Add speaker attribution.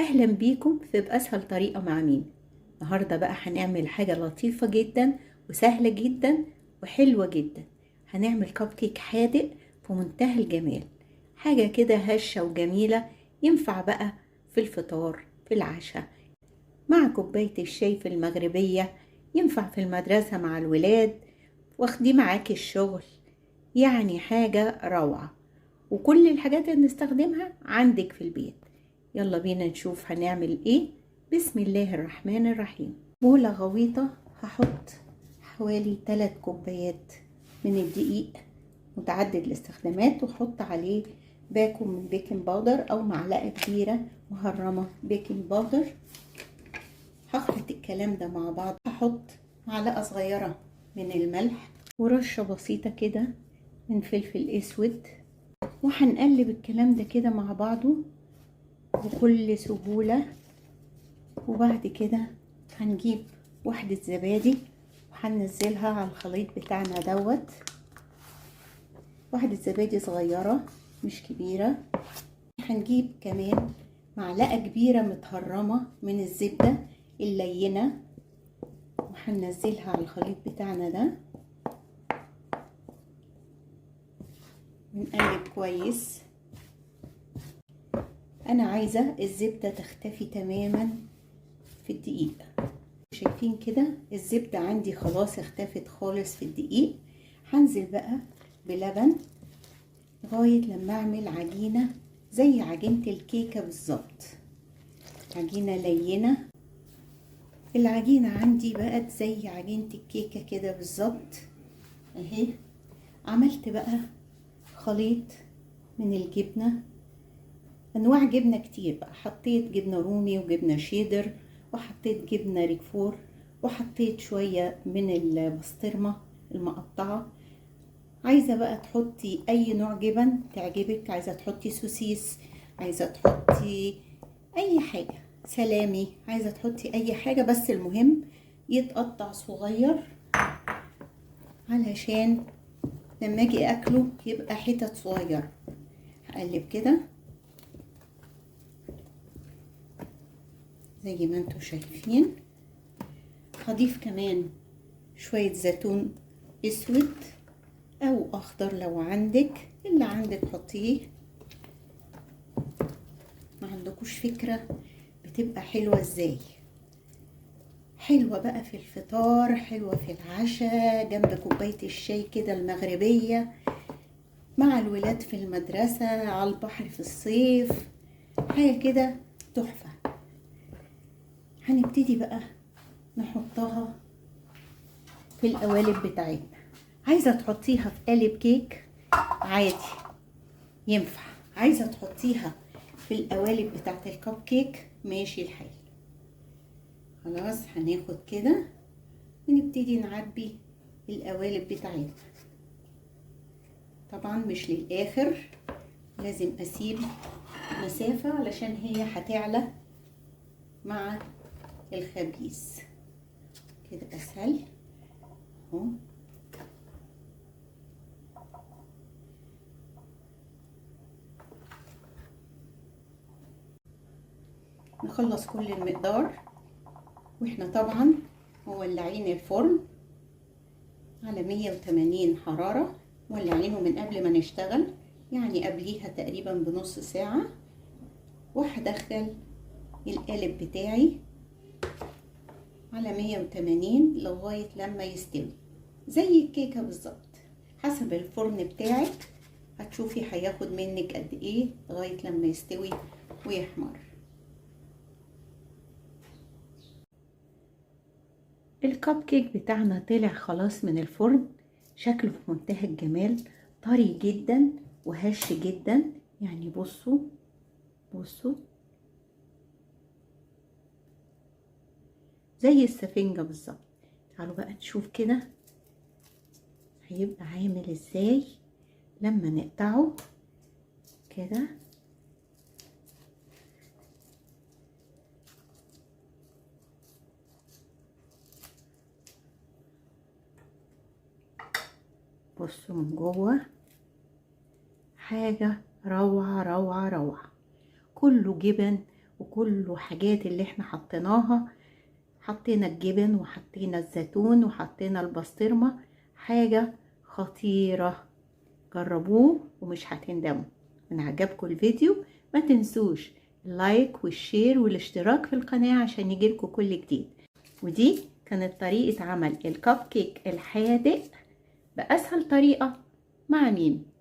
Speaker 1: اهلا بيكم في بأسهل طريقة مع مين. النهاردة بقى هنعمل حاجة لطيفة جدا وسهلة جدا وحلوة جدا. هنعمل كب كيك حادق في منتهى الجمال، حاجة كده هشة وجميلة، ينفع بقى في الفطار، في العشاء، مع كوباية الشاي في المغربية، ينفع في المدرسة مع الولاد، واخديه معاكي الشغل. يعني حاجة روعة، وكل الحاجات اللي نستخدمها عندك في البيت. يلا بينا نشوف هنعمل ايه. بسم الله الرحمن الرحيم. بولة غويطة هحط حوالي 3 كوبايات من الدقيق متعدد الاستخدامات، وحط عليه باكو من بيكنج باودر او معلقة كبيرة مهرمة بيكنج باودر. هخلط الكلام ده مع بعض. هحط معلقة صغيرة من الملح ورشة بسيطة كده من فلفل اسود، وهنقلب الكلام ده كده مع بعضه بكل سهولة. وبعد كده هنجيب واحدة زبادي وهننزلها على الخليط بتاعنا دوت. واحدة زبادي صغيرة مش كبيرة. هنجيب كمان معلقة كبيرة متهرمة من الزبدة اللينة وهننزلها على الخليط بتاعنا ده، ونقلب كويس. انا عايزة الزبدة تختفي تماما في الدقيق. شايفين كده الزبدة عندي خلاص اختفت خالص في الدقيق. هنزل بقى بلبن لغاية لما اعمل عجينة زي عجينة الكيكة بالظبط، عجينة لينة. العجينة عندي بقت زي عجينة الكيكة كده بالظبط اهي. عملت بقى خليط من الجبنة، انواع جبنة كتير بقى. حطيت جبنة رومي وجبنة شيدر، وحطيت جبنة ريكفور، وحطيت شوية من البسطرمة المقطعة. عايزة بقى تحطي اي نوع جبن تعجبك، عايزة تحطي سوسيس، عايزة تحطي اي حاجة، سلامي، عايزة تحطي اي حاجة، بس المهم يتقطع صغير علشان لما اجي اكله يبقى حتت صغيرة. هقلب كده زي ما انتوا شايفين. هضيف كمان شوية زيتون اسود او اخضر لو عندك، اللي عندك حطيه. ما عندكوش فكرة بتبقى حلوة ازاي؟ حلوة بقى في الفطار، حلوة في العشاء جنب كوباية الشاي كده المغربية، مع الولاد في المدرسة، على البحر في الصيف، حاجة كده تحفة. هنبتدي بقى نحطها في القوالب بتاعتنا. عايزة تحطيها في قالب كيك عادي ينفع، عايزة تحطيها في القوالب بتاعت الكب كيك ماشي الحال. خلاص هناخد كده ونبتدي نعبي القوالب بتاعتنا. طبعا مش للاخر، لازم اسيب مسافة علشان هي هتعلى مع الخبيز كده اسهل اهو. نخلص كل المقدار، واحنا طبعا مولعين الفرن على 180 حرارة، مولعينه من قبل ما نشتغل، يعني قبليها تقريبا بنص ساعة. وهدخل القالب بتاعي على 180 لغاية لما يستوي زي الكيكة بالظبط. حسب الفرن بتاعك هتشوفي هياخد منك قد ايه لغاية لما يستوي ويحمر. الكب كيك بتاعنا طلع خلاص من الفرن، شكله في منتهى الجمال، طري جدا وهش جدا. يعني بصوا بصوا زي السفنجة بالظبط. تعالوا بقى نشوف كده هيبقى عامل ازاي لما نقطعه كده. بصوا من جوه حاجة روعة روعة روعة، كله جبن وكله حاجات اللي احنا حطيناها. حطينا الجبن وحطينا الزيتون وحطينا البسطرمة، حاجة خطيرة. جربوه ومش هتندموا. من عجبكم الفيديو ما تنسوش اللايك والشير والاشتراك في القناة عشان يجيلكوا كل جديد. ودي كانت طريقة عمل الكب كيك الحادق بأسهل طريقة مع ميم.